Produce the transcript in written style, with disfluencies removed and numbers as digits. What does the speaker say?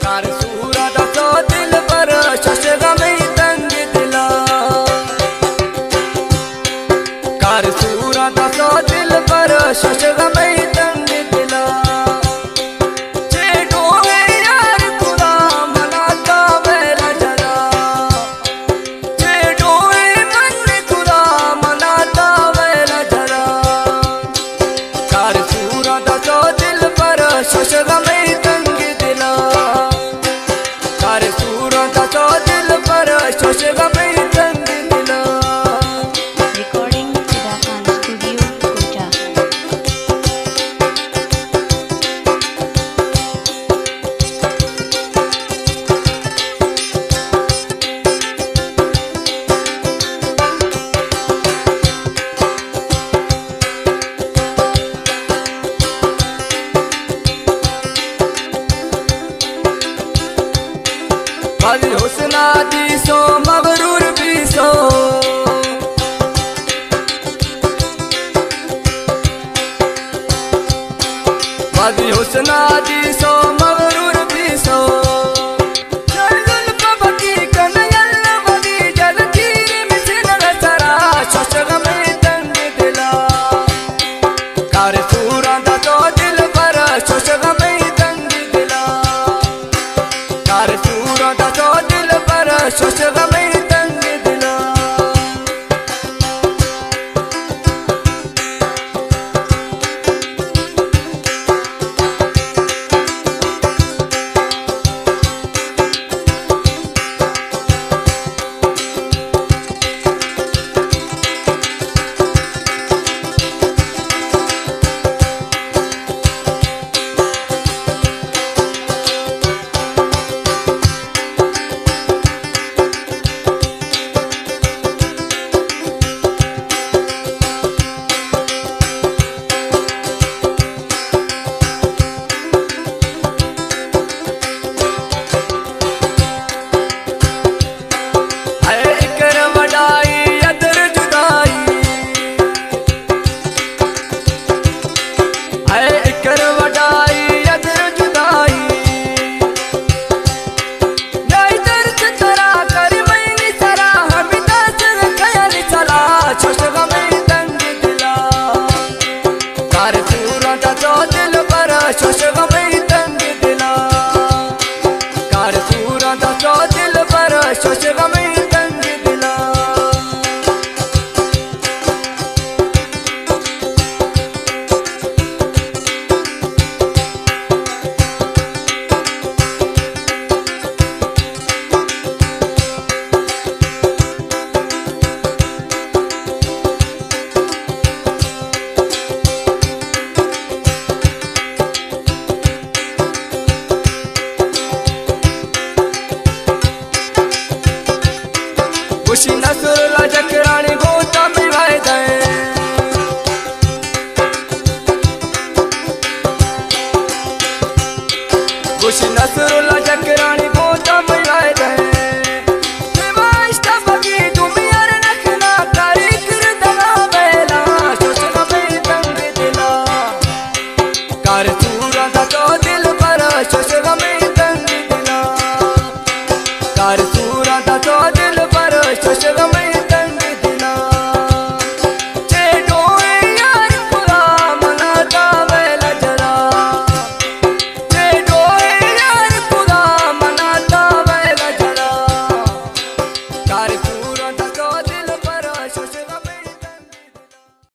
Car सूरा दसो दिल पर शशग में तंग दिला, कार सूरा दसो दिल पर शशग में तंग दिला। चेटो है यार खुदा मनाता वेला जरा, चेटो है मन खुदा मनाता वेला जरा। कार सूरा दसो दिल पर शशग में तंग दिला, कार सूरा दसो दिल पर शशग में तंग दिला। Recording Fida Khan Studio, Kota. बाजी हुस्ना दी सो मगरूर भी सो, बाजी हुस्ना दी सो मगरूर भी सो। जलजुल पबकी कनयल बदी जल तीर मिसिन रसरा शशग में तंग दिला, कार सूरा दसो दिल पर शशग में तंग दिला, कार सूरा दसो दिल पर शशग में तंग दिला। शशग में तंग दिला, कार सूरा दसो दिल पर शशग में तंग दिला। खुशी नसरुल्ला जकरानी गोता में वायदा है, खुशी नसरुल्ला जकरानी